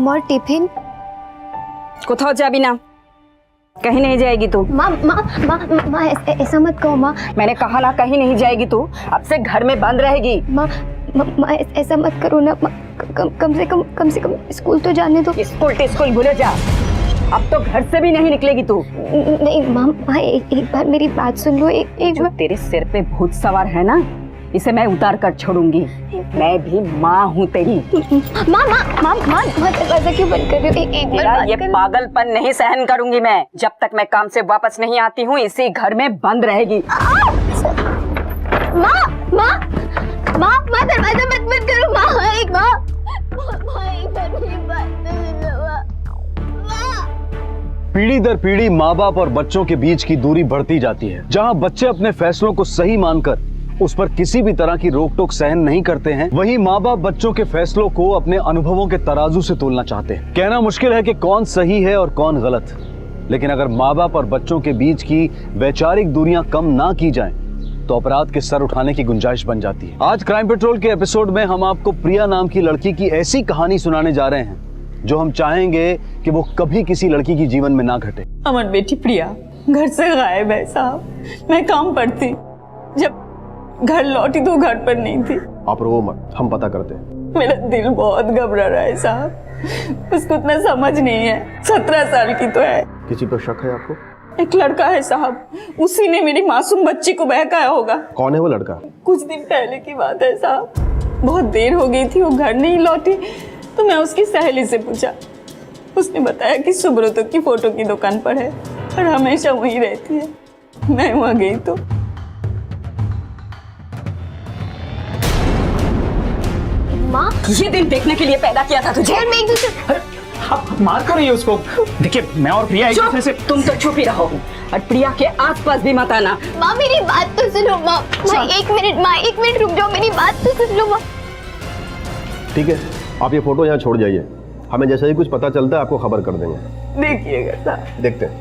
আমার টিফিন কোথাও যাবি না, कहीं नहीं जाएगी तू। माँ माँ माँ माँ ऐसा मत कहो माँ। मैंने कहा ना कहीं नहीं जाएगी तू, अब से घर में बंद रहेगी। माँ माँ ऐसा मत करो ना, कम से कम स्कूल तो जाने दो। स्कूल भूले जा, अब तो घर से भी नहीं निकलेगी तू। नहीं माँ माँ एक बार मेरी बात सुन लो। एक जो तेरे सिर पे भूत सवार है ना, इसे मैं उतार कर छोड़ूंगी। मैं भी माँ हूँ तेरी। माँ माँ माँ माँ दरवाजा क्यों बंद कर रही हो? एक बार ये पागलपन नहीं सहन करूंगी मैं, जब तक मैं काम से वापस नहीं आती हूँ इसी घर में बंद रहेगी। माँ माँ माँ माँ दरवाजा बंद करो माँ। एक बार पीढ़ी दर पीढ़ी माँ बाप और बच्चों के बीच की दूरी बढ़ती जाती है। जहाँ बच्चे अपने फैसलों को सही मानकर उस पर किसी भी तरह की रोक टोक सहन नहीं करते हैं, वहीं माँ बाप बच्चों के फैसलों को अपने अनुभवों के तराजू से तोलना चाहते हैं। कहना मुश्किल है कि कौन सही है और कौन गलत, लेकिन अगर माँ बाप और बच्चों के बीच की वैचारिक दूरियां कम ना की जाएं, तो अपराध के सर उठाने की गुंजाइश बन जाती है। आज क्राइम पेट्रोल के एपिसोड में हम आपको प्रिया नाम की लड़की की ऐसी कहानी सुनाने जा रहे हैं जो हम चाहेंगे कि वो कभी किसी लड़की की जीवन में ना घटे। हमारी बेटी प्रिया घर से गायब है साहब। मैं काम पर थी, जब घर लौटी तो घर पर नहीं थी। आप रो मत, हम पता करते हैं। मेरा दिल बहुत घबरा रहा है साहब, उसको उतना समझ नहीं है, 17 साल की तो है। किसी पर शक है आपको? एक लड़का है साहब, उसी ने मेरी मासूम बच्ची को बहकाया होगा। कौन है वो लड़का? कुछ दिन पहले की बात है साहब, बहुत देर हो गई थी, वो घर नहीं लौटी तो मैं उसकी सहेली से पूछा, उसने बताया कि सुब्रतो की फोटो की दुकान पर है और हमेशा वहीं रहती है। मैं वहां गई तो माँ ये दिन देखने के लिए पैदा किया था तुझे। मैं एक दूसरे आप मार कर रही है उसको। देखिए मैं और प्रिया एक दूसरे से। तुम तो चुप ही रहो और प्रिया के आसपास भी मत आना। माँ मेरी बात तो सुनो माँ। माँ एक मिनट रुक जाओ, मेरी बात तो सुन लो माँ। ठीक है, आप ये फोटो यहाँ छोड़ जाइए, हमें जैसे ही कुछ पता चलता है आपको खबर कर देंगे। देखिएगा साहब। देखते हैं।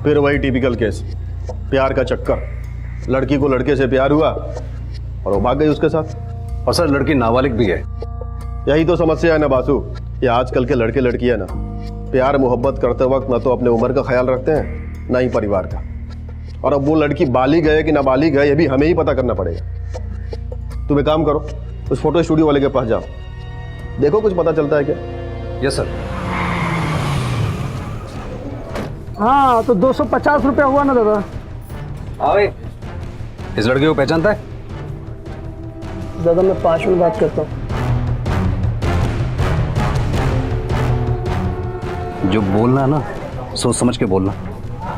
फिर वही टिपिकल केस, प्यार का चक्कर। लड़की को लड़के से प्यार हुआ और वो भाग गई उसके साथ। और सर लड़की नाबालिग भी है। यही तो समस्या है ना बासु, ये आजकल के लड़के लड़कियां ना प्यार मोहब्बत करते वक्त ना तो अपने उम्र का ख्याल रखते हैं ना ही परिवार का। और अब वो लड़की बालिग है कि नाबालिग है ये भी हमें ही पता करना पड़ेगा। तुम एक काम करो, उस फोटो स्टूडियो वाले के पास जाओ, देखो कुछ पता चलता है क्या। Yes sir. हाँ तो 250 रुपया हुआ ना दादा। हाँ भाई, इस लड़के को पहचानता है? दादा मैं 5 मिनट बात करता हूँ। जो बोलना ना सोच समझ के बोलना।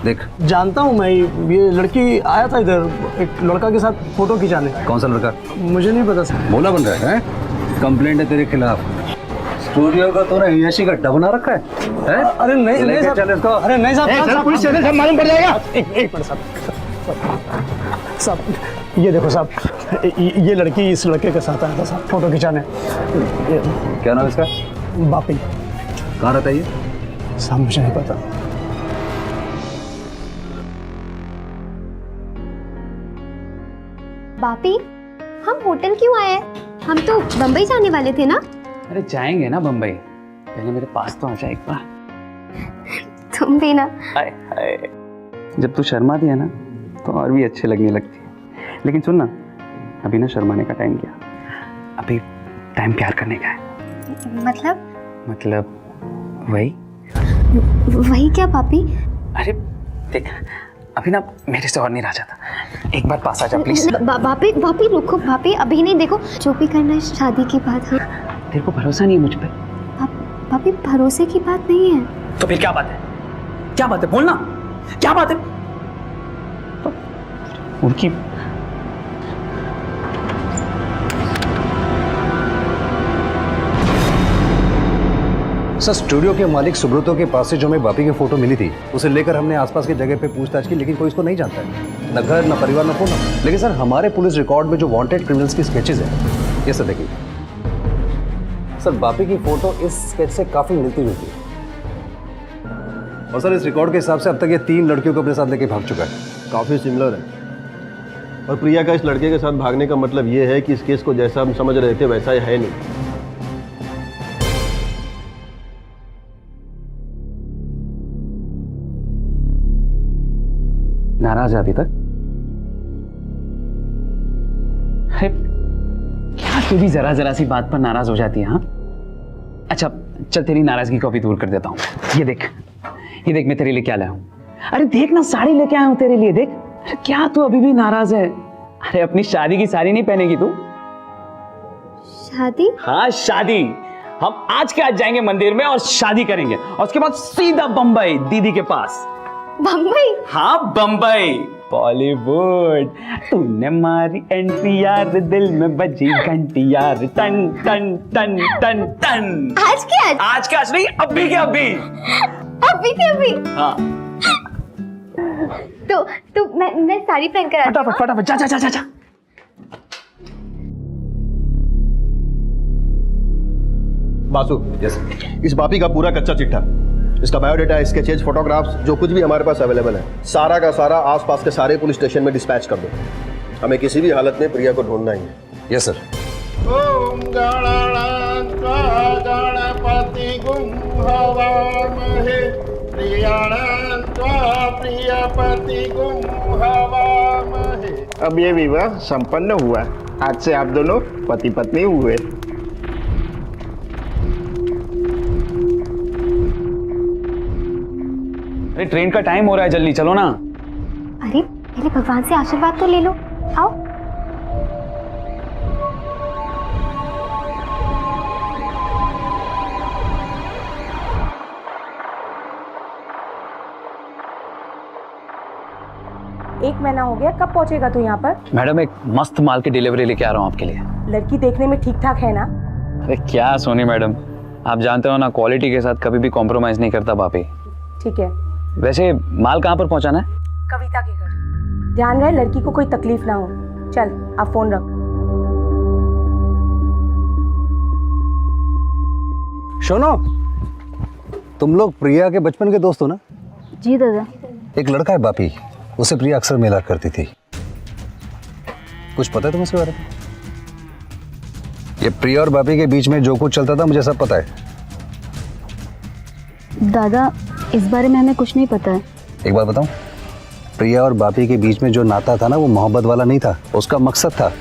देख जानता हूँ मैं, ये लड़की आया था इधर एक लड़का के साथ फोटो खिंचाने। कौन सा लड़का? मुझे नहीं पता सर। बोला बन रहा है? कंप्लेंट है तेरे खिलाफ। स्टूडियो का तूने हियाशी का डब बना रखा है? अरे नहीं नहीं चल साहब, इसको। अरे नहीं साहब, पुलिस स्टेशन से मालूम पड़ जाएगा। एक मिनट साहब, ये देखो साहब, ये लड़की इस लड़के के साथ आया था साहब फोटो खिंचाने। क्या नाम इसका? बापी। कहाँ रहता है ये? साहब मुझे नहीं पता। बापी हम होटल क्यों आए? हम तो बम्बई जाने वाले थे ना। अरे जाएंगे ना बम्बई, पहले मेरे पास तो आ जाए एक बार। तुम भी ना। हाय हाय, जब तू शर्मा दिया ना तो और भी अच्छे लगने लगती है। लेकिन सुन ना, अभी ना शर्माने का टाइम क्या, अभी टाइम प्यार करने का है। मतलब वही क्या पापी? अरे देख, अभी ना मेरे से और नहीं रहा जाता, एक बार पास आ जा प्लीज। बापी रुको, बापी अभी नहीं, देखो जो भी करना है शादी की बात है। तेरे को भरोसा नहीं है मुझ पे? बापी भरोसे की बात नहीं है। तो फिर क्या बात है? क्या बात है बोलना, क्या बात है? उनकी सर स्टूडियो के मालिक सुब्रतो के पास से जो हमें बापी की फोटो मिली थी उसे लेकर हमने आसपास की जगह पे पूछताछ की, लेकिन कोई इसको नहीं जानता है, न घर न परिवार न फोन। लेकिन सर हमारे पुलिस रिकॉर्ड में जो वांटेड क्रिमिनल्स की स्केचेस हैं, ये सर देखिए सर, बापी की फोटो इस स्केच से काफी मिलती जुलती है। और सर इस रिकॉर्ड के हिसाब से अब तक ये 3 लड़कियों को अपने साथ लेके भाग चुका है। काफ़ी सिमिलर है। और प्रिया का इस लड़के के साथ भागने का मतलब ये है कि इस केस को जैसा हम समझ रहे थे वैसा ही है नहीं। नाराज है अभी तक? अरे क्या तू भी जरा जरा सी बात पर नाराज हो जाती है? हाँ अच्छा चल, तेरी नाराजगी को भी दूर कर देता हूँ। ये देख मैं तेरे लिए क्या लाया हूँ। अरे देख ना, साड़ी लेके आया हूँ तेरे लिए, देख। अरे क्या तू अभी भी नाराज है? अरे अपनी शादी की साड़ी नहीं पहनेगी तू? शादी? हाँ शादी। हम आज के आज जाएंगे मंदिर में और शादी करेंगे, और उसके बाद सीधा बंबई दीदी के पास। बम्बई? हाँ बंबई, बॉलीवुड। तूने मारी एंट्री यार, दिल में बजी घंटी यार, टन टन टन टन टन। आज के आज? आज के आज नहीं, अभी के अभी। अभी के अभी? हाँ तो मैं साड़ी पहन कर आती हूँ। फटाफट फटाफट, जा जा जा जा जा। बासु, इस बापी का पूरा कच्चा चिट्ठा, इसका बायोडेटा, स्केचेज, फोटोग्राफ्स, जो कुछ भी हमारे पास अवेलेबल है, सारा का सारा आसपास के सारे पुलिस स्टेशन में डिस्पैच कर दो। हमें किसी भी हालत में प्रिया को ढूंढना ही है। Yes sir. ओम गणानान्त्वा गणपति गुं हवामहे प्रियाणान्त्वा प्रियपति गुं हवामहे। अब ये विवाह संपन्न हुआ। आज से आप दोनों पति पत्नी हुए। अरे ट्रेन का टाइम हो रहा है, जल्दी चलो ना। अरे पहले भगवान से आशीर्वाद तो ले लो, आओ। एक महीना हो गया, कब पहुंचेगा तू यहाँ पर? मैडम एक मस्त माल की डिलीवरी लेके आ रहा हूँ आपके लिए। लड़की देखने में ठीक ठाक है ना? अरे क्या सोनी मैडम, आप जानते हो ना, क्वालिटी के साथ कभी भी कॉम्प्रोमाइज नहीं करता बापी। ठीक है। वैसे माल कहाँ पर पहुँचाना है? कविता के घर। ध्यान रहे लड़की को कोई तकलीफ ना हो। चल आप फोन रख। सुनो, तुम लोग प्रिया के बचपन के दोस्त हो ना? जी दादा। एक लड़का है बापी, उसे प्रिया अक्सर मिला करती थी। कुछ पता है तुम्हें इसके बारे में? ये प्रिया और बापी के बीच में जो कुछ चलता था मुझे सब पता है। दादा इस बारे में हमें कुछ नहीं पता है। एक बात बताऊं, प्रिया और बापी के बीच में जो नाता था ना, वो मोहब्बत वाला नहीं था। उसका मकसद था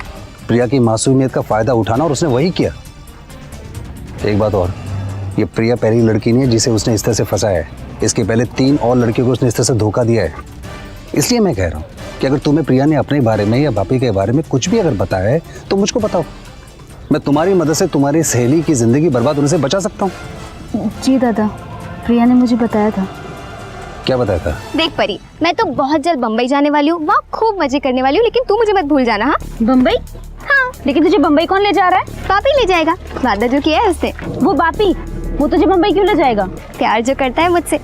प्रिया की मासूमियत का फायदा उठाना, और उसने वही किया। एक बात और, ये प्रिया पहली लड़की नहीं है जिसे उसने इस तरह से फंसाया है। इसके पहले 3 और लड़कियों को उसने इस तरह से धोखा दिया है। इसलिए मैं कह रहा हूँ कि अगर तुम्हें प्रिया ने अपने बारे में या बापी के बारे में कुछ भी अगर बताया है तो मुझको बताओ। मैं तुम्हारी मदद से तुम्हारी सहेली की जिंदगी बर्बाद होने से बचा सकता हूँ। जी दादा, प्रिया ने मुझे बताया था। क्या बताया था? देख परी, मैं तो बहुत जल्द बम्बई जाने वाली हूँ, वहाँ खूब मजे करने वाली हूँ, लेकिन तू मुझे मत भूल जाना। हाँ बम्बई? हाँ। लेकिन तुझे बम्बई कौन ले जा रहा है? बापी ले जाएगा, वादा जो किया है उससे। वो बापी, वो तुझे बम्बई क्यों ले जाएगा? प्यार जो करता है मुझसे,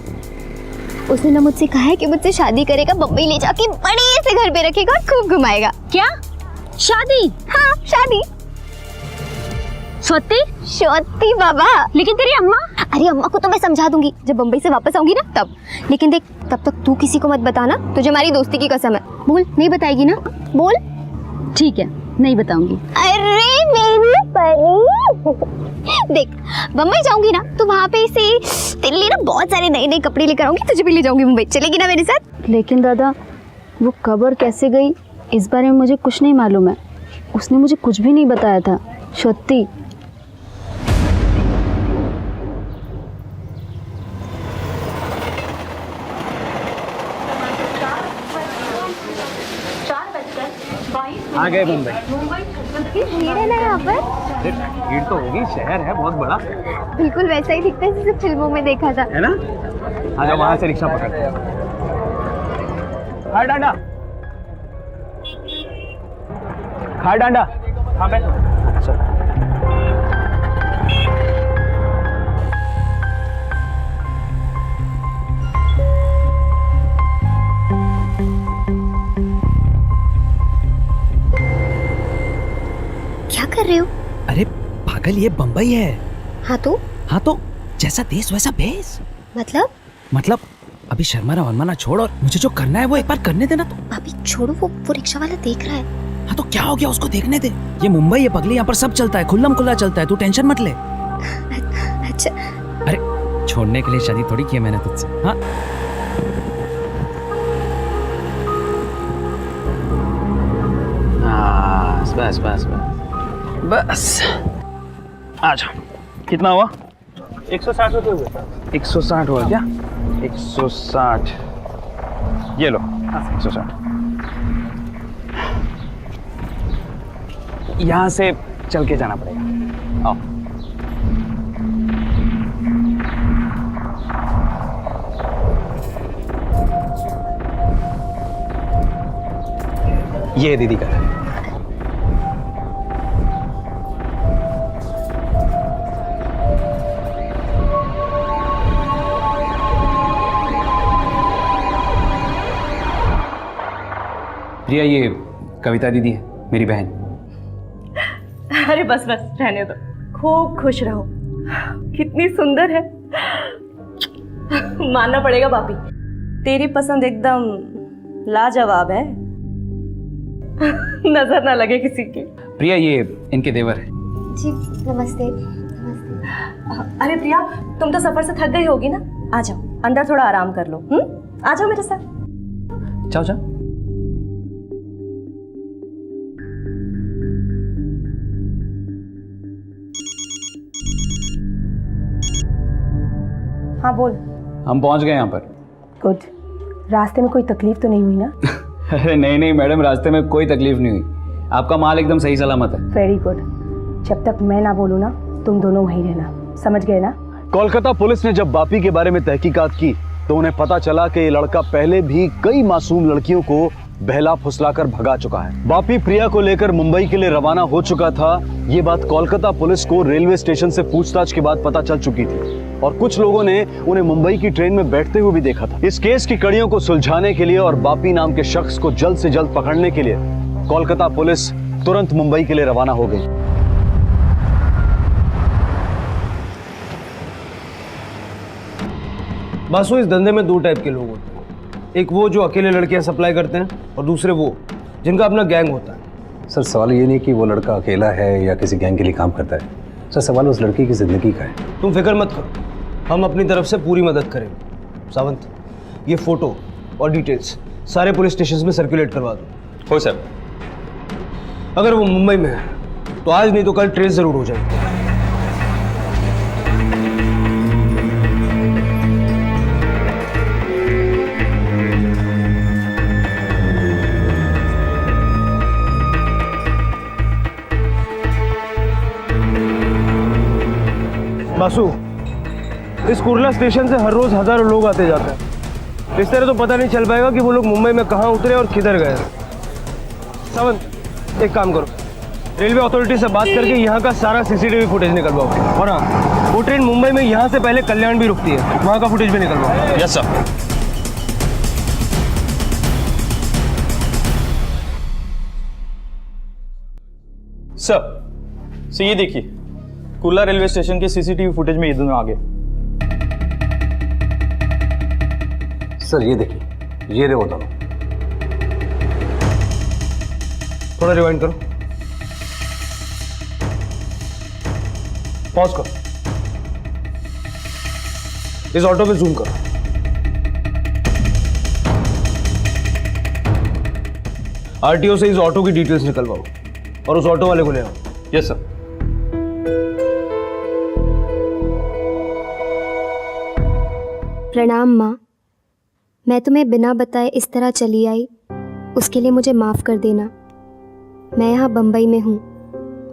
उसने ना मुझसे कहा है कि मुझसे शादी करेगा, बम्बई ले जाके बड़े से घर पे रखेगा और खूब घुमाएगा। क्या शादी? हाँ शादी। सत्ती? सत्ती बाबा। लेकिन तेरी अम्मा? अरे अम्मा को तो मैं समझा दूंगी जब बम्बई से वापस आऊंगी ना तब। लेकिन देख, तब तक तू किसी को मत बताना, तुझे हमारी दोस्ती की कसम है। बोल, नहीं बताएगी ना? बोल। ठीक है, नहीं बताऊंगी। अरे मेरी परी, देख बम्बई जाऊंगी ना तो वहाँ पे से तेरे लिए ना बहुत सारे नए नए कपड़े लेकर आऊंगी, तुझे भी ले जाऊंगी मुंबई। चलेगी ना मेरे साथ? लेकिन दादा, वो कब और कैसे गई इस बारे में मुझे कुछ नहीं मालूम है। उसने मुझे कुछ भी नहीं बताया था। सत्ती। आ गए मुंबई। भीड़ है ना यहाँ पर? अरे भीड़ तो होगी, शहर है बहुत बड़ा। बिल्कुल वैसा ही दिखता है जैसे फिल्मों में देखा था। है ना? आजा वहां से रिक्शा पकड़ते हैं। खाड़ डांडा, खाड़ डांडा। हाँ बैठ। क्या कर रहे हो? अरे पागल, ये बंबई है। हाँ तो? हाँ तो जैसा देश वैसा भेस। मतलब अभी शर्मा वरमाना छोड़ और मुझे जो करना है वो एक बार करने देना। तो अभी छोड़ो, वो रिक्शा वाला देख रहा है। हाँ तो क्या हो गया, उसको देखने दे। ये मुंबई है पगली, यहाँ पर सब चलता है, खुल्लम खुल्ला चलता है, तू टेंशन मत ले। अच्छा। अरे छोड़ने के लिए शादी थोड़ी की है मैंने तुझसे। हाँ बस बस बस बस बस आ जाओ। कितना हुआ? 160 रुपये हुए। 160 हुआ क्या? 160 ये लो। 160 यहाँ से चल के जाना पड़ेगा। आओ। ये दीदी का है। प्रिया, ये कविता दीदी है, मेरी बहन। अरे बस बस रहने दो, खूब खुश रहो। कितनी सुंदर है, मानना पड़ेगा बापी, तेरी पसंद एकदम लाजवाब है। नजर ना लगे किसी की। प्रिया, ये इनके देवर है। जी नमस्ते। नमस्ते। अरे प्रिया, तुम तो सफर से थक गई होगी ना, आ जाओ अंदर थोड़ा आराम कर लो। आ जाओ मेरे साथ। जाओ जाओ। हाँ बोल। हम पहुंच गए यहाँ पर। गुड। रास्ते में कोई तकलीफ तो नहीं हुई ना? अरे नहीं नहीं मैडम, रास्ते में कोई तकलीफ नहीं हुई। आपका माल एकदम सही सलामत है। Very good. जब तक मैं ना बोलूँ ना, तुम दोनों वहीं रहना, समझ गए ना? कोलकाता पुलिस ने जब बापी के बारे में तहकीकात की तो उन्हें पता चला कि ये लड़का पहले भी कई मासूम लड़कियों को बहला फुसलाकर भगा चुका है। बापी प्रिया को लेकर मुंबई के लिए रवाना हो चुका था। ये बात कोलकाता पुलिस को रेलवे स्टेशन से पूछताछ के बाद पता चल चुकी थी और कुछ लोगों ने उन्हें मुंबई की ट्रेन में बैठते हुए भी देखा था। इस केस की कड़ियों को सुलझाने के लिए और बापी नाम के शख्स को जल्द से जल्द पकड़ने के लिए कोलकाता पुलिस तुरंत मुंबई के लिए रवाना हो गई। बासु, इस धंधे में दो टाइप के लोग होते हैं। एक वो जो अकेले लड़कियां सप्लाई करते हैं और दूसरे वो जिनका अपना गैंग होता है। सर, सवाल ये नहीं कि वो लड़का अकेला है या किसी गैंग के लिए काम करता है। सर, सवाल उस लड़की की जिंदगी का है। तुम फिक्र मत करो, हम अपनी तरफ से पूरी मदद करेंगे। सावंत, ये फोटो और डिटेल्स सारे पुलिस स्टेशन में सर्कुलेट करवा दो। हो सर। अगर वो मुंबई में है तो आज नहीं तो कल ट्रेस जरूर हो जाएगी। बासु, इस कुर्ला स्टेशन से हर रोज हजारों लोग आते जाते हैं। इस तरह तो पता नहीं चल पाएगा कि वो लोग मुंबई में कहाँ उतरे और किधर गए। सावंत, एक काम करो, रेलवे अथॉरिटी से बात करके यहाँ का सारा सीसीटीवी फुटेज निकलवाओ। और हाँ, वो ट्रेन मुंबई में यहाँ से पहले कल्याण भी रुकती है, वहाँ का फुटेज भी निकलवाओ। Yes sir. सर ये देखिए, कुर्ला रेलवे स्टेशन के सीसीटीवी फुटेज में ये दोनों आ गए। सर ये देखिए, ये देखो दोनों। थोड़ा रिवाइंड करो, पॉज करो, इस ऑटो पे जूम करो। आरटीओ से इस ऑटो की डिटेल्स निकलवाओ और उस ऑटो वाले को ले आओ। Yes sir. प्रणाम माँ, मैं तुम्हें बिना बताए इस तरह चली आई, उसके लिए मुझे माफ़ कर देना। मैं यहाँ बम्बई में हूँ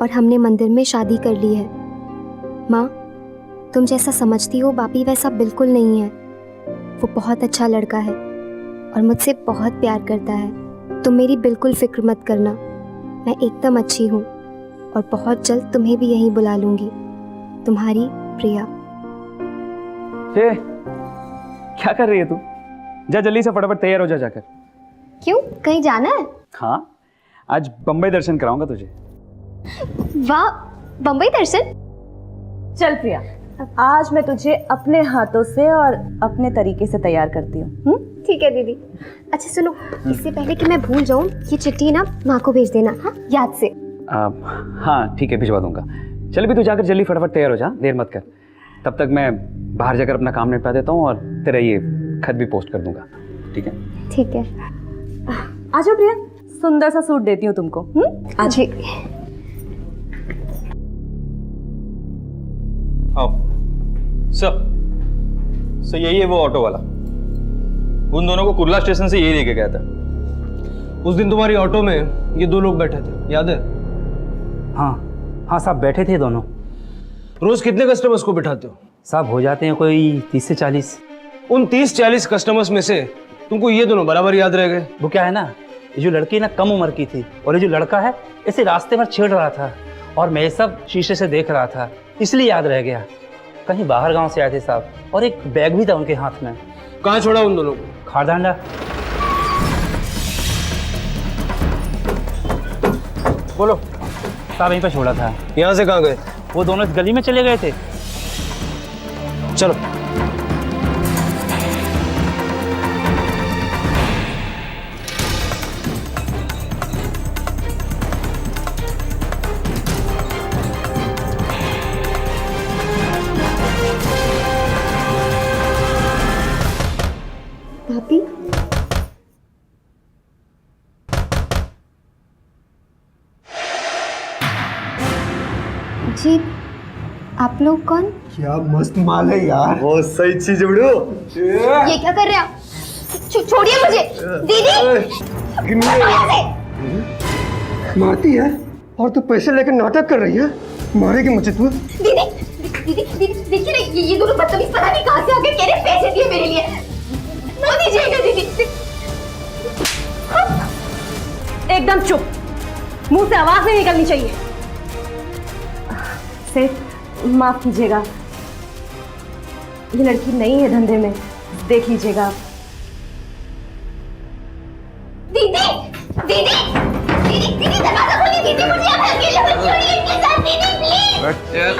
और हमने मंदिर में शादी कर ली है। माँ, तुम जैसा समझती हो बापी वैसा बिल्कुल नहीं है। वो बहुत अच्छा लड़का है और मुझसे बहुत प्यार करता है। तुम मेरी बिल्कुल फिक्र मत करना, मैं एकदम अच्छी हूँ और बहुत जल्द तुम्हें भी यहीं बुला लूँगी। तुम्हारी प्रिया। क्या कर रही है तू? जा जल्दी से फटाफट तैयार हो जा जाकर। क्यों, कहीं जाना है? हाँ, आज बम्बई दर्शन कराऊंगा तुझे। वाह, बम्बई दर्शन? चल प्रिया, आज मैं तुझे अपने हाथों से और अपने तरीके से तैयार करती हूँ। ठीक है दीदी। अच्छा सुनो, इससे पहले कि मैं भूल जाऊँ, ये चिट्ठी ना माँ को भेज देना, हाँ याद से। हाँ ठीक है, भिजवा दूंगा। चल भी तू जाकर जल्दी फटाफट तैयार हो जा, देर मत कर। तब तक मैं बाहर जाकर अपना काम निपटा देता हूँ और तेरा ये खत भी पोस्ट कर दूंगा। ठीक है? ठीक है। आ जाओ प्रिया, सुंदर सा सूट देती हूँ तुमको। जी हाँ सर, यही है वो ऑटो वाला। उन दोनों को कुर्ला स्टेशन से यही लेके गया था। उस दिन तुम्हारी ऑटो में ये 2 लोग बैठे थे, याद है? हाँ हाँ साहब, बैठे थे दोनों। रोज कितने कस्टमर्स को बिठाते हो? साहब हो जाते हैं कोई 30 से 40। उन 30-40 कस्टमर्स में से तुमको ये दोनों बराबर याद रह गए? वो क्या है ना, ये जो लड़की ना कम उम्र की थी और ये जो लड़का है इसे रास्ते पर छेड़ रहा था और मैं ये सब शीशे से देख रहा था, इसलिए याद रह गया। कहीं बाहर गांव से आए थे साहब, और एक बैग भी था उनके हाथ में। कहाँ छोड़ा उन दोनों को? खारदांडा। बोलो। साहब यहीं पर छोड़ा था। यहाँ से कहाँ गए? वो दोनों इस गली में चले गए थे। चलो। भाभी, जी आप लोग कौन? क्या मस्त माल है यार, बहुत सही चीज उड़ो। ये क्या कर रहे हैं आप? छोड़िए मुझे। दीदी मारती है और तू पैसे लेकर नाटक कर रही है, मारेगी मुझे तू। दीदी दीदी दीदी देखिए ना, ये दोनों बदतमीज पता नहीं कहाँ से आके कह रहे पैसे दिए मेरे लिए। ना दीजिएगा दीदी। एकदम चुप, मुंह से आवाज नहीं निकलनी चाहिए। सेठ माफ कीजिएगा, ये लड़की नई है धंधे में, देख लीजिएगा आप। दीदी दीदी दीदी दीदी दरवाजा खोलिए। दीदी मुझे अब अकेले मत छोड़िए इनके साथ। दीदी प्लीज।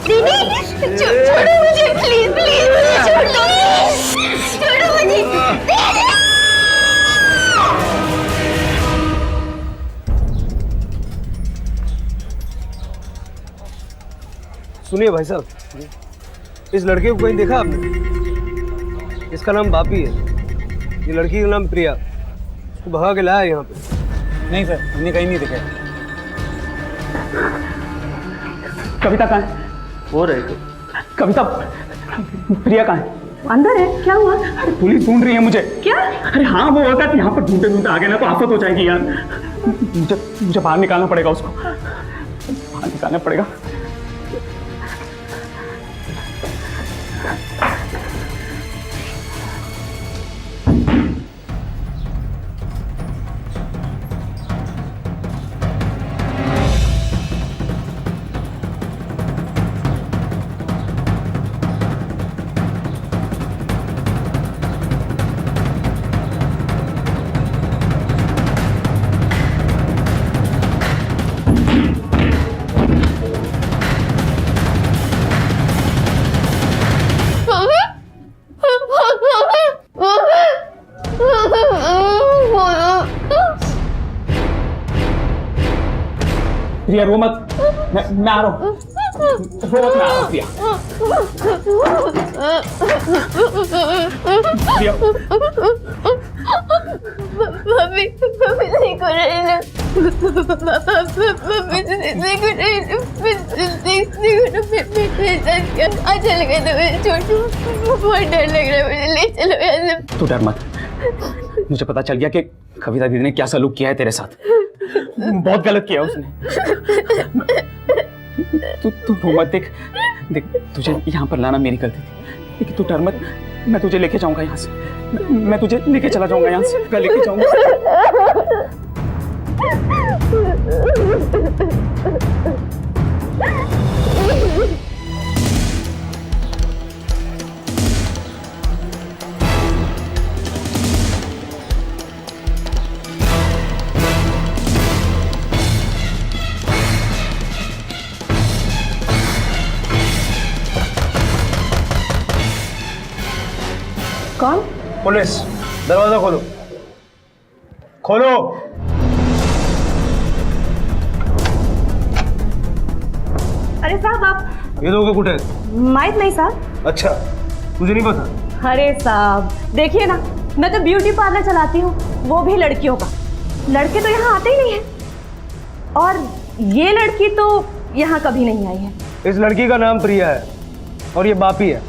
दीदी छोड़ो मुझे, प्लीज प्लीज मुझे छोड़ दो, छोड़ो मुझे। सुनिए भाई साहब, इस लड़के को कहीं देखा आपने? इसका नाम बापी है, ये लड़की का नाम प्रिया। उसको भगा के लाया यहाँ पे। नहीं सर, हमने कहीं नहीं दिखा। कविता कहाँ है? हो रहे थे। कविता, प्रिया कहाँ है? अंदर है, क्या हुआ? अरे पुलिस ढूंढ रही है मुझे। क्या? अरे हाँ, वो औरत यहाँ पर ढूंढते ढूंढते आ गए ना तो आफत हो जाएगी यार। मुझे बाहर निकालना पड़ेगा उसको, बाहर निकालना पड़ेगा। प्रिया रो मत, मैं आ रहा हूँ। रो मत, मैं आ रहा हूँ प्रिया। प्रिया मम्मी देखो रही ना, मम्मी देखो रही ना, अच्छा लगा तो मैं छोड़ू, बहुत डर लग रहा है मुझे, ले चलो यहाँ से। तू डर मत, मुझे पता चल गया कि कविता दीदी ने क्या सलूक किया है तेरे साथ। बहुत गलत किया उसने। तू रो मत। देख तुझे यहाँ पर लाना मेरी गलती थी, लेकिन तू डर मत, मैं तुझे लेके जाऊंगा यहाँ से। मैं तुझे लेके चला जाऊंगा यहाँ से, मैं लेके जाऊंगा। कौन? पुलिस, दरवाजा खोलो, खोलो। अरे साहब आप ये दोगे कुठे? माहित नहीं साहब। अच्छा, तुझे नहीं पता? अरे साहब देखिए ना, मैं तो ब्यूटी पार्लर चलाती हूँ, वो भी लड़कियों का। लड़के तो यहाँ आते ही नहीं हैं। और ये लड़की तो यहाँ कभी नहीं आई है। इस लड़की का नाम प्रिया है और ये बापी है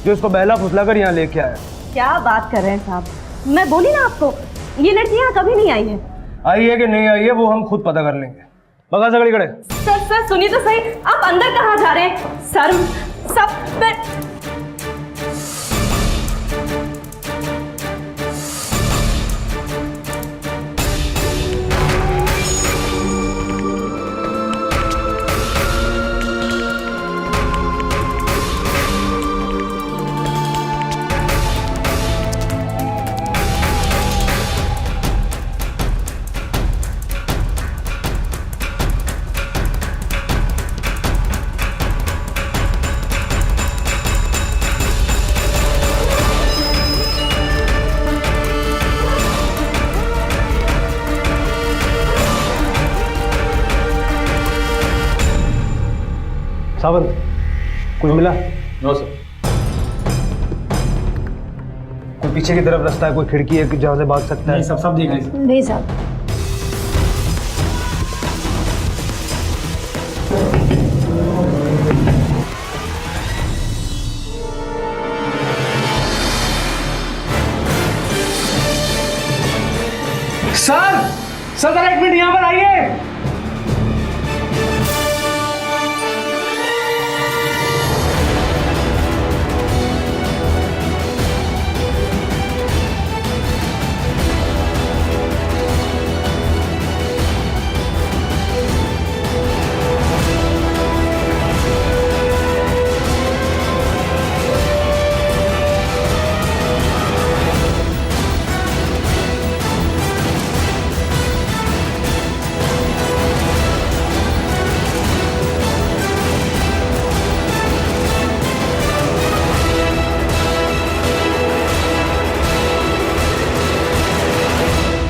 जो इसको बहला फुसला कर यहाँ लेके आया। क्या बात कर रहे हैं साहब? मैं बोली ना आपको, ये लड़की यहाँ कभी नहीं आई है। आई है कि नहीं आई है वो हम खुद पता कर लेंगे। बगा सगड़ी कड़े। सर सुनिए तो सही, आप अंदर कहाँ जा रहे हैं? सर सब सावंत, कुछ मिला? No sir. कोई पीछे की तरफ रास्ता है, कोई खिड़की है जहाँ से भाग सकता है? नहीं सब देख लीजिए। नहीं साहब। सर जरा 1 मिनट यहाँ पर आइए।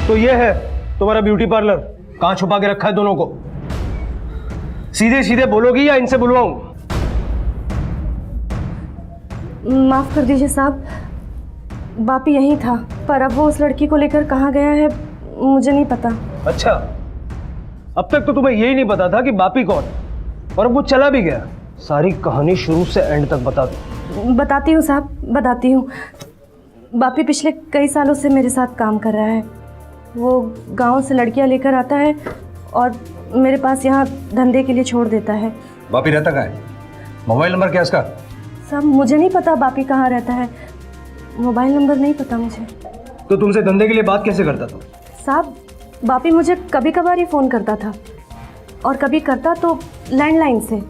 तो ये है तुम्हारा ब्यूटी पार्लर। कहाँ छुपा के रखा है दोनों को? सीधे सीधे बोलोगी या इनसे बुलवाऊं? माफ कर दीजिए साहब, बापी यहीं था, पर अब वो उस लड़की को लेकर कहाँ गया है मुझे नहीं पता। अच्छा, अब तक तो तुम्हें यही नहीं पता था कि बापी कौन, और अब वो चला भी गया। सारी कहानी शुरू से एंड तक बता दो। बताती हूँ साहब, बताती हूँ। बापी पिछले कई सालों से मेरे साथ काम कर रहा है। वो गांव से लड़कियां लेकर आता है और मेरे पास यहाँ धंधे के लिए छोड़ देता है। बापी रहता कहाँ है? मोबाइल नंबर क्या है उसका? साहब मुझे नहीं पता बापी कहाँ रहता है, मोबाइल नंबर नहीं पता मुझे। तो तुमसे धंधे के लिए बात कैसे करता था? साहब बापी मुझे कभी कभार ही फ़ोन करता था, और कभी करता तो लैंडलाइन से,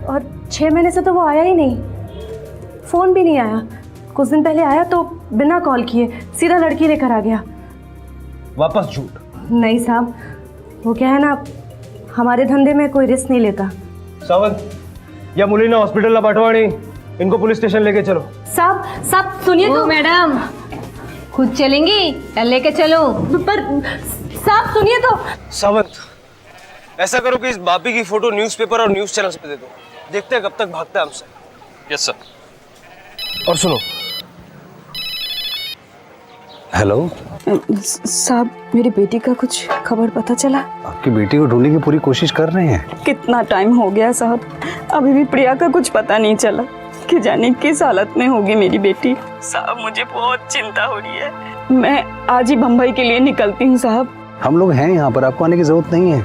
और 6 महीने से तो वो आया ही नहीं, फ़ोन भी नहीं आया। कुछ दिन पहले आया तो बिना कॉल किए सीधा लड़की लेकर आ गया। वापस झूठ? नहीं साहब, वो क्या है ना, हमारे धंधे में कोई रिस्क नहीं लेता। सावंत या मुलीना हॉस्पिटल पाठवाणी, इनको पुलिस स्टेशन लेके चलो। साहब सुनिए तो। मैडम खुद चलेंगी या लेके चलो? पर साहब सुनिए तो। सावंत ऐसा करो कि इस बापी की फोटो न्यूज़पेपर और न्यूज़ चैनल्स पे दे दो, देखते हैं कब तक भागता है हमसे। Yes sir. और सुनो। हेलो साहब, मेरी बेटी का कुछ खबर पता चला? आपकी बेटी को ढूंढने की पूरी कोशिश कर रहे हैं। कितना टाइम हो गया साहब, अभी भी प्रिया का कुछ पता नहीं चला कि जाने किस हालत में होगी मेरी बेटी। साहब मुझे बहुत चिंता हो रही है। मैं आज ही बम्बई के लिए निकलती हूँ साहब। हम लोग हैं यहाँ पर, आपको आने की जरूरत नहीं है।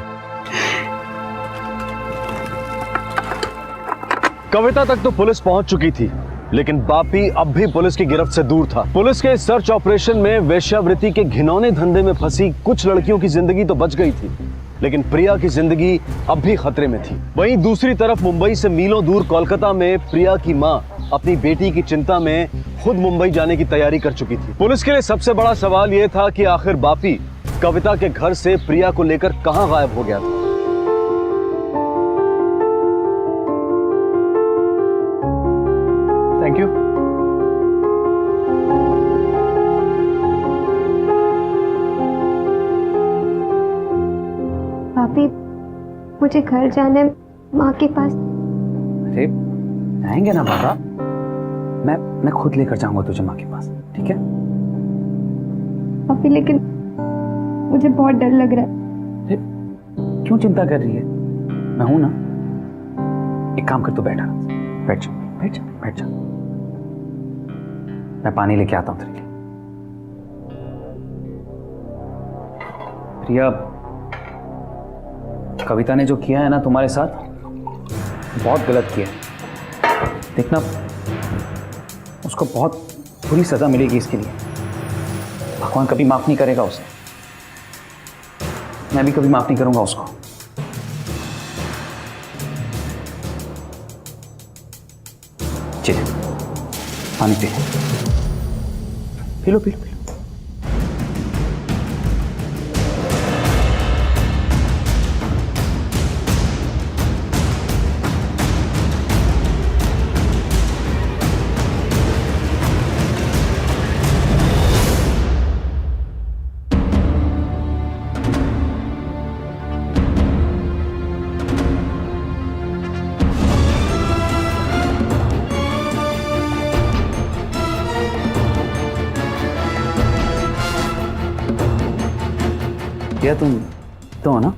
कविता तक तो पुलिस पहुंच चुकी थी, लेकिन बापी अब भी पुलिस की गिरफ्त से दूर था। पुलिस के सर्च ऑपरेशन में वेश्यावृत्ति के घिनौने धंधे में फंसी कुछ लड़कियों की जिंदगी तो बच गई थी, लेकिन प्रिया की जिंदगी अब भी खतरे में थी। वहीं दूसरी तरफ मुंबई से मीलों दूर कोलकाता में प्रिया की मां अपनी बेटी की चिंता में खुद मुंबई जाने की तैयारी कर चुकी थी। पुलिस के लिए सबसे बड़ा सवाल यह था कि आखिर बापी कविता के घर से प्रिया को लेकर कहां गायब हो गया था। Thank you. पापी, मुझे घर जाना है, माँ के पास। अरे आएंगे ना बाबा, मैं खुद लेकर जाऊंगा तुझे माँ के पास, ठीक है? पापी, लेकिन मुझे बहुत डर लग रहा है। क्यों चिंता कर रही है? मैं हूं ना। एक काम कर, तू बैठा, बैठ जा, बैठ जा, बैठ जा। मैं पानी लेके आता हूं तेरे लिए। प्रिया, कविता ने जो किया है ना तुम्हारे साथ, बहुत गलत किया है। देखना, उसको बहुत बुरी सजा मिलेगी इसके लिए। भगवान कभी माफ नहीं करेगा उसे। मैं भी कभी माफ नहीं करूंगा उसको। चलिए, पानी P low, P low, P low. क्या तुम तो हो ना?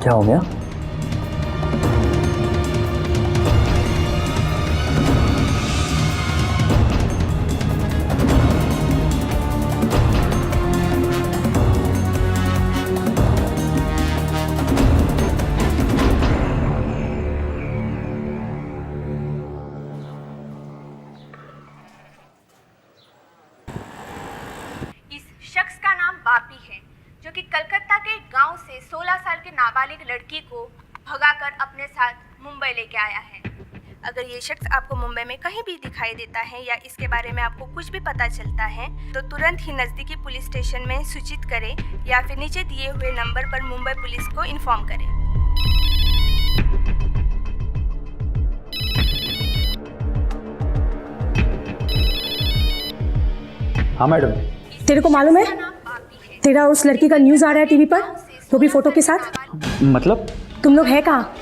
क्या हो गया? शख्स का नाम बापी है, जो कि कलकत्ता के गांव से 16 साल के नाबालिग लड़की को भगाकर अपने साथ मुंबई लेके आया है। अगर ये शख्स आपको मुंबई में कहीं भी दिखाई देता है या इसके बारे में आपको कुछ भी पता चलता है तो तुरंत ही नज़दीकी पुलिस स्टेशन में सूचित करें या फिर नीचे दिए हुए नंबर पर मुंबई पुलिस को इन्फॉर्म करें। हाँ मैडम। तेरे को मालूम है, तेरा उस लड़की का न्यूज़ आ रहा है टीवी पर, वो भी फोटो के साथ। मतलब? तुम लोग है कहाँ?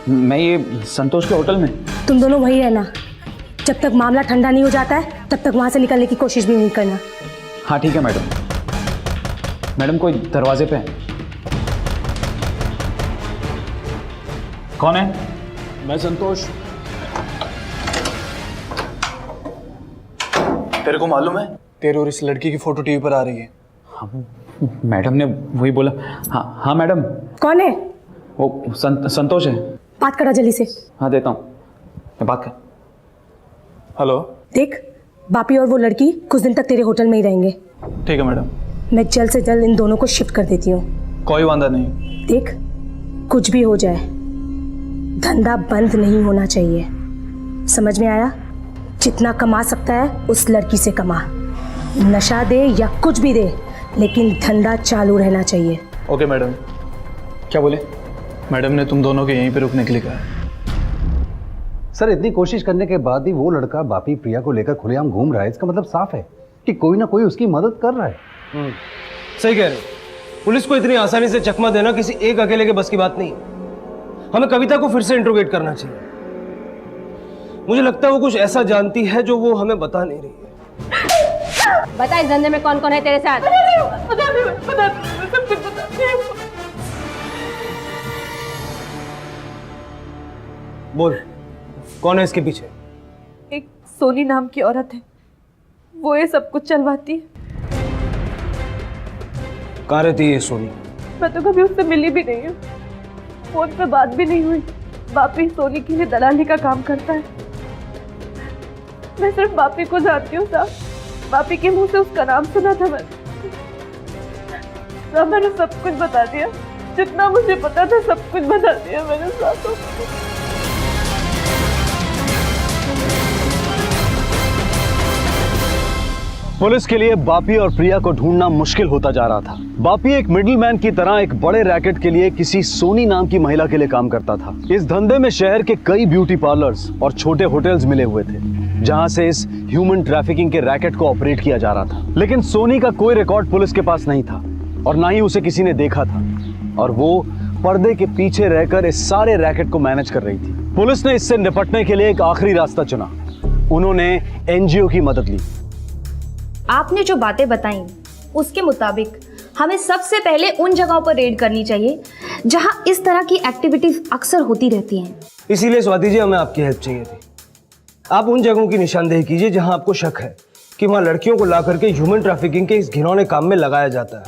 मैं ये संतोष के होटल में। तुम दोनों वही रहना। जब तक मामला ठंडा नहीं हो जाता है तब तक वहाँ से निकलने की कोशिश भी नहीं करना। हाँ ठीक है मैडम। मैडम, कोई दरवाजे पे है? कौन है? मैं संतोष। तेरे को मालूम है, तेरे और इस लड़की की फोटो टीवी पर आ रही है। हाँ, मैडम ने वही बोला। हाँ हाँ मैडम। कौन है? वो संतोष है। बात करा जल्दी से। हाँ देता हूँ, मैं बात कर। हेलो। देख, बापी और वो लड़की कुछ दिन तक तेरे होटल में ही रहेंगे। ठीक है मैडम। मैं जल्द से जल्द इन दोनों को शिफ्ट कर देती हूँ। कोई वादा नहीं। देख, कुछ भी हो जाए धंधा बंद नहीं होना चाहिए, समझ में आया? जितना कमा सकता है उस लड़की से कमा, नशा दे या कुछ भी दे, लेकिन धंधा चालू रहना चाहिए। Okay madam. क्या बोले? मैडम ने तुम दोनों के यहीं पे रुकने के लिए कहा। सर, इतनी कोशिश करने के बाद भी वो लड़का बापी प्रिया को लेकर खुलेआम घूम रहा है, इसका मतलब साफ है कि कोई ना कोई उसकी मदद कर रहा है। सही कह रहे। पुलिस को इतनी आसानी से चकमा देना किसी एक अकेले के बस की बात नहीं। हमें कविता को फिर से इंट्रोगेट करना चाहिए। मुझे लगता है वो कुछ ऐसा जानती है जो वो हमें बता नहीं रही है। बता, इस धंधे में कौन कौन है तेरे साथ? बोल, कौन है इसके पीछे? एक सोनी नाम की औरत है, वो ये सब कुछ चलवाती है। कहाँ रहती है ये सोनी? मैं तो कभी उससे मिली भी नहीं हूँ, फोन पे बात भी नहीं हुई। बापी सोनी के लिए दलाली का काम करता है। मैं सिर्फ बापी को जानती हूँ साहब, बापी के मुंह से उसका नाम सुना था मैंने। साहब, मैंने सब कुछ बता दिया, जितना मुझे पता था सब कुछ बता दिया मैंने साहब। पुलिस के लिए बापी और प्रिया को ढूंढना मुश्किल होता जा रहा था। बापी एक मिडिलमैन की तरह एक बड़े रैकेट के लिए किसी सोनी नाम की महिला के लिए काम करता था। इस धंधे में शहर के कई ब्यूटी पार्लर्स और छोटे होटल्स मिले हुए थे, जहां से इस ह्यूमन ट्रैफिकिंग के रैकेट को ऑपरेट किया जा रहा था। लेकिन सोनी का कोई रिकॉर्ड पुलिस के पास नहीं था और ना ही उसे किसी ने देखा था, और वो पर्दे के पीछे रहकर इस सारे रैकेट को मैनेज कर रही थी। पुलिस ने इससे निपटने के लिए एक आखिरी रास्ता चुना। उन्होंने एनजीओ की मदद ली। आपने जो बातें बताई उसके मुताबिक हमें सबसे पहले उन जगहों पर रेड करनी चाहिए जहां इस तरह की एक्टिविटीज अक्सर होती रहती हैं। इसीलिए स्वाति जी, हमें आपकी हेल्प चाहिए थी। आप उन जगहों की निशानदेही कीजिए जहां आपको शक है कि वहां लड़कियों को ला करके ह्यूमन ट्रैफिकिंग के इस घिनौने काम में लगाया जाता है।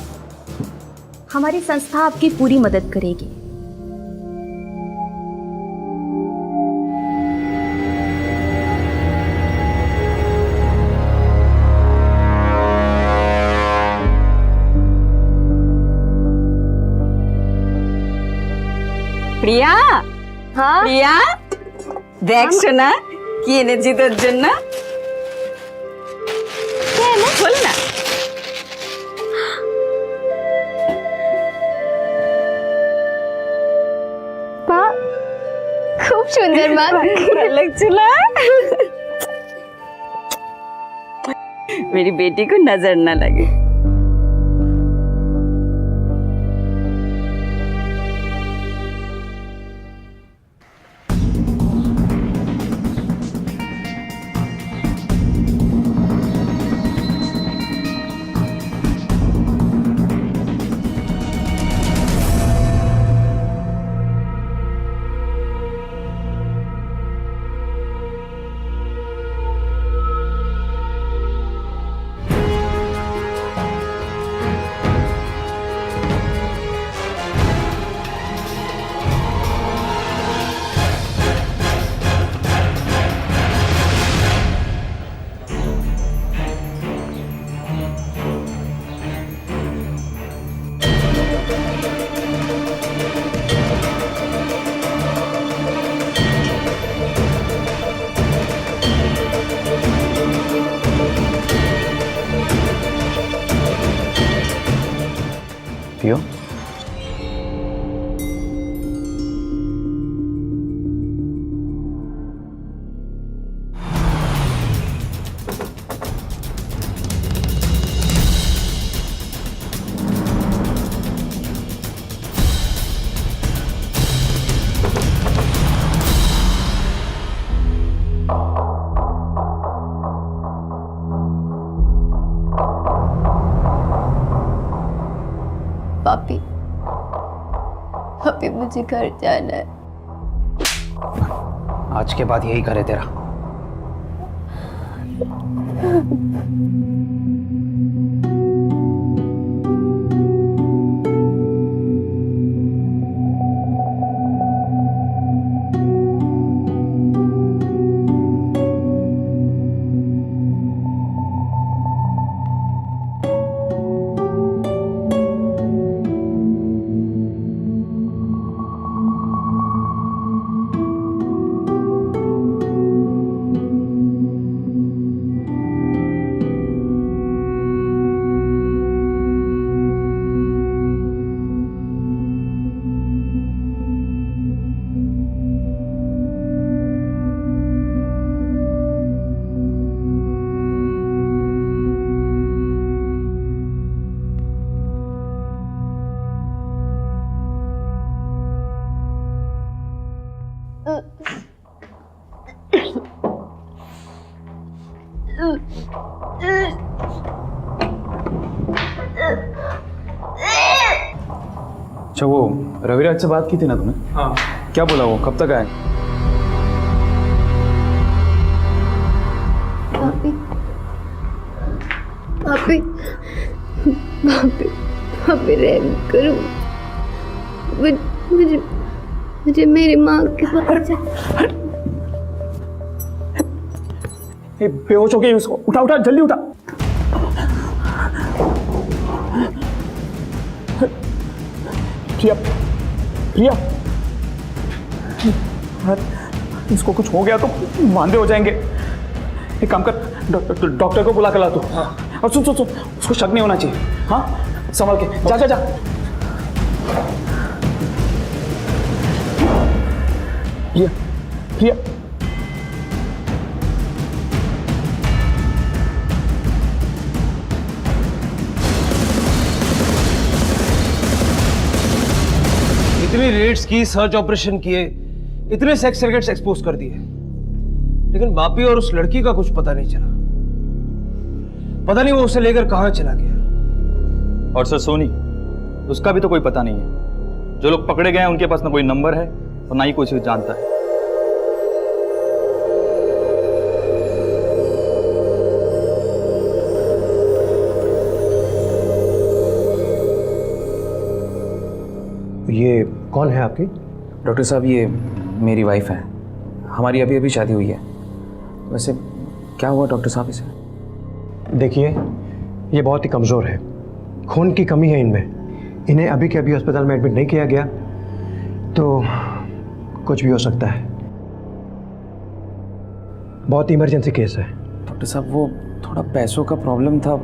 हमारी संस्था आपकी पूरी मदद करेगी। প্রিয়া, हाँ প্রিয়া দেখ শোনা কি এনেছি তোর জন্য। বল না। माँ, खूब सुंदर माँ। ভালো লাগছে না? मेरी बेटी को नजर ना लगे। पियो, पापी, अभी मुझे घर जाना है। आज के बाद यही करे तेरा। अच्छा, वो रविराज से बात की थी ना तुमने? हाँ। क्या बोला वो, कब तक आए? पापी, पापी, पापी, पापी रहम करो। मुझे मुझे मेरी माँ के पास बेहोश हो गई उसको। उठा उठा, जल्दी उठा। प्रिया, प्रिया, इसको कुछ हो गया तो वांदे हो जाएंगे। एक काम कर, डॉक्टर को बुला कर ला तू। हाँ। और सुन सुन सुन, उसको शक नहीं होना चाहिए। हाँ, संभल के जा जा जा। प्रिया, प्रिया, इतनी रेड्स की, सर्च ऑपरेशन किए, इतने सेक्स रैकेट्स एक्सपोज कर दिए, लेकिन बापी और उस लड़की का कुछ पता नहीं चला। पता नहीं वो उसे लेकर कहां चला गया। और सर सोनी, उसका भी तो कोई पता नहीं है। जो लोग पकड़े गए हैं उनके पास ना कोई नंबर है और ना ही कोई उसे जानता है। ये कौन है आपकी? डॉक्टर साहब, ये मेरी वाइफ है। हमारी अभी अभी शादी हुई है। वैसे क्या हुआ डॉक्टर साहब इसे? देखिए, ये बहुत ही कमज़ोर है, खून की कमी है इनमें। इन्हें अभी के अभी अस्पताल में एडमिट नहीं किया गया तो कुछ भी हो सकता है। बहुत इमरजेंसी केस है। डॉक्टर साहब, वो थोड़ा पैसों का प्रॉब्लम था।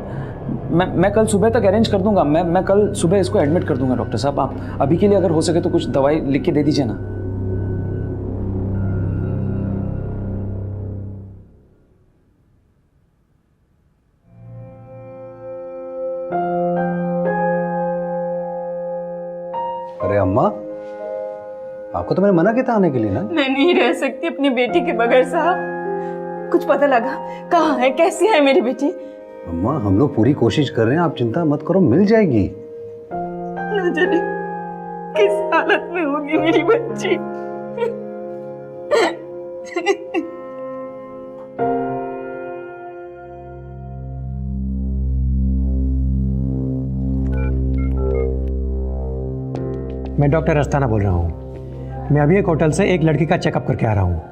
मैं कल सुबह तक अरेंज कर दूंगा। मैं कल सुबह इसको एडमिट कर दूंगा। डॉक्टर साहब, आप अभी के लिए अगर हो सके तो कुछ दवाई लिख के दे दीजिए ना। अरे अम्मा, आपको तो मैंने मना किया था आने के लिए ना। मैं नहीं रह सकती अपनी बेटी के बगैर साहब। कुछ पता लगा कहाँ है, कैसी है मेरी बेटी? अम्मा, हम लोग पूरी कोशिश कर रहे हैं, आप चिंता मत करो, मिल जाएगी। ना जाने किस हालत में होगी मेरी बच्ची। मैं डॉक्टर अस्थाना बोल रहा हूँ। मैं अभी एक होटल से एक लड़की का चेकअप करके आ रहा हूँ।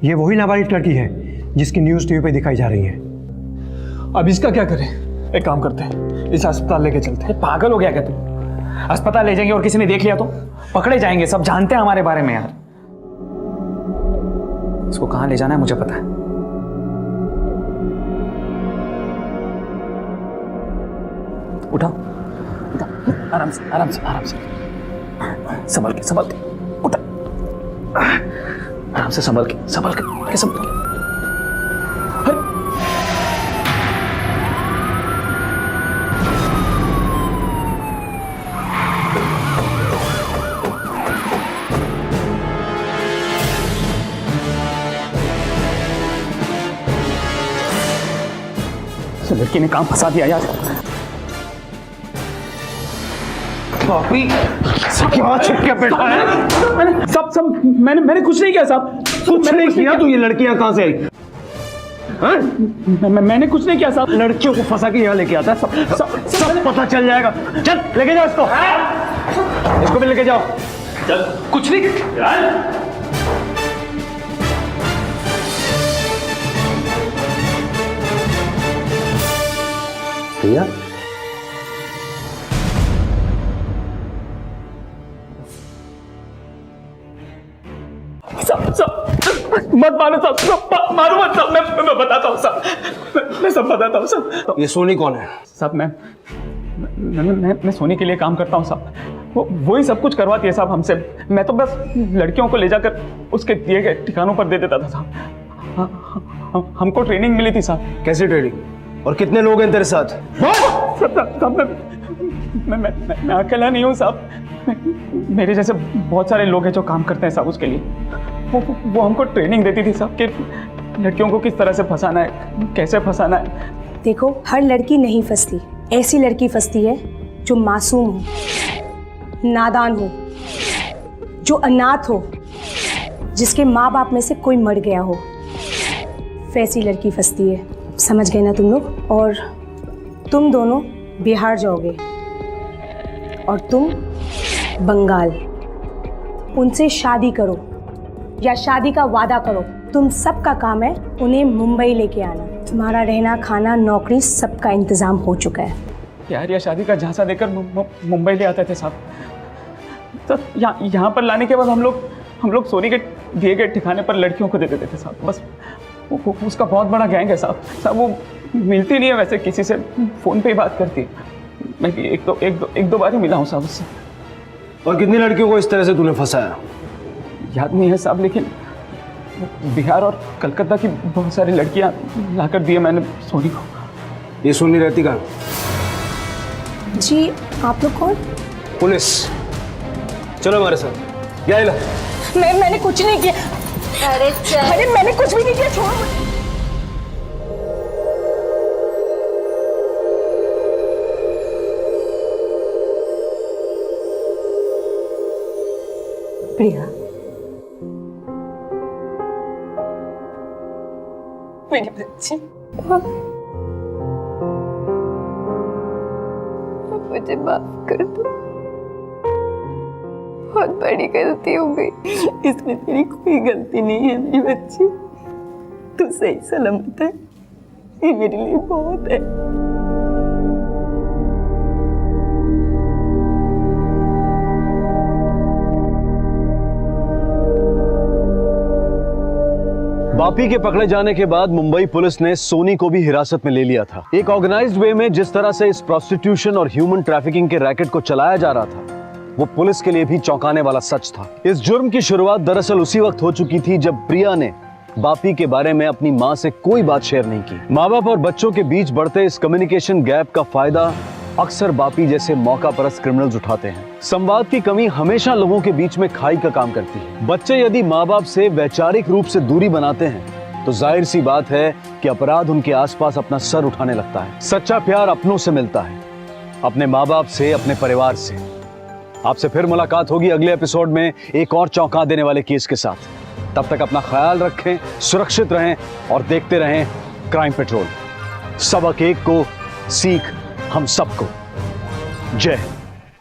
ये वही नाबालिग लड़की है जिसकी न्यूज़ टीवी पे दिखाई जा रही है। अब इसका क्या करें? एक काम करते हैं, इस अस्पताल लेके चलते हैं। पागल हो गया क्या तुम? अस्पताल ले जाएंगे और किसी ने देख लिया तो पकड़े जाएंगे। सब जानते हैं हमारे बारे में यार। इसको कहाँ ले जाना है मुझे पता है। उठाओ, आराम से आराम से आराम से, संभल के उठा, आराम से संभल के संभल के। लड़की ने काम फंसा दिया यार। बापी, क्या छिप के बैठा है? मैंने कुछ नहीं किया साहब। कुछ नहीं किया तो ये लड़कियां कहां से आई? मैंने कुछ नहीं किया साहब। लड़कियों को फंसा के यहाँ लेके आता है। सब पता चल जाएगा। चल लेके जाओ इसको भी लेके जाओ। चल, कुछ नहीं भैया, मत मारो साहब, मारो मत साहब। मैं बताता हूँ साहब, मैं सब बताता हूँ साहब। ये सोनी कौन है? साहब मैं सोनी के लिए काम करता हूँ साहब। वो ही सब कुछ करवाती है साहब हमसे। मैं तो बस लड़कियों को ले जाकर उसके दिए गए ठिकानों पर दे देता था साहब। हमको ट्रेनिंग मिली थी साहब। कैसी ट्रेनिंग? और कितने लोग हैं तेरे साथ? साहब मैं अकेला नहीं हूँ साहब। मेरे जैसे बहुत सारे लोग हैं जो काम करते हैं साहब उसके लिए। वो हमको ट्रेनिंग देती थी साहब कि लड़कियों को किस तरह से फंसाना है, कैसे फंसाना है। देखो, हर लड़की नहीं फंसती। ऐसी लड़की फंसती है जो मासूम हो, नादान हो, जो अनाथ हो, जिसके माँ बाप में से कोई मर गया हो, वैसी लड़की फंसती है। समझ गए ना तुम लोग? और तुम दोनों बिहार जाओगे और तुम बंगाल। उनसे शादी करो या शादी का वादा करो। तुम सबका काम है उन्हें मुंबई लेके आना। तुम्हारा रहना, खाना, नौकरी सबका इंतजाम हो चुका है। यार, ये शादी का झांसा देकर मुंबई ले आते थे साहब। तो यहाँ पर लाने के बाद हम लोग सोनी के दिए गए ठिकाने पर लड़कियों को दे देते थे साहब। बस उसका बहुत बड़ा गैंग है साहब। वो मिलती नहीं है वैसे किसी से, फ़ोन पे ही बात करती। मैं एक दो बार ही मिला हूँ साहब उससे। और कितनी लड़कियों को इस तरह से तूने फंसाया? याद नहीं है साहब, लेकिन बिहार और कलकत्ता की बहुत सारी लड़कियां लाकर दिए मैंने सोनी को। ये सोनी रहती कहाँ? जी, आप लोग कौन? पुलिस। चलो हमारे साथ। क्या ला? मैंने कुछ नहीं किया। अरे मैंने कुछ भी नहीं किया, छोड़ मुझे। प्रिया, मेरी बच्ची, मुझे माफ कर दो, बहुत बड़ी गलती हो गई। इसमें तेरी कोई गलती नहीं है मेरी बच्ची, तू सही सलामत है, ये मेरे लिए बहुत है। बापी के पकड़े जाने के बाद मुंबई पुलिस ने सोनी को भी हिरासत में ले लिया था। एक ऑर्गेनाइज्ड वे में जिस तरह से इस प्रोस्टिट्यूशन और ह्यूमन ट्रैफिकिंग के रैकेट को चलाया जा रहा था, वो पुलिस के लिए भी चौंकाने वाला सच था। इस जुर्म की शुरुआत दरअसल उसी वक्त हो चुकी थी जब प्रिया ने बापी के बारे में अपनी मां से कोई बात शेयर नहीं की। माँ बाप और बच्चों के बीच बढ़ते इस कम्युनिकेशन गैप का फायदा अक्सर बापी जैसे मौका परस्त क्रिमिनल्स उठाते हैं। संवाद की कमी हमेशा लोगों के बीच में खाई का काम करती है। बच्चे यदि माँ बाप से वैचारिक रूप से दूरी बनाते हैं तो जाहिर सी बात है कि अपराध उनके आसपास अपना सर उठाने लगता है। सच्चा प्यार अपनों से मिलता है, अपने माँ बाप से, अपने परिवार से। आपसे फिर मुलाकात होगी अगले एपिसोड में एक और चौंका देने वाले केस के साथ। तब तक अपना ख्याल रखें, सुरक्षित रहें और देखते रहें क्राइम पेट्रोल। सबक एक को, सीख हम सबको। जय हिंद।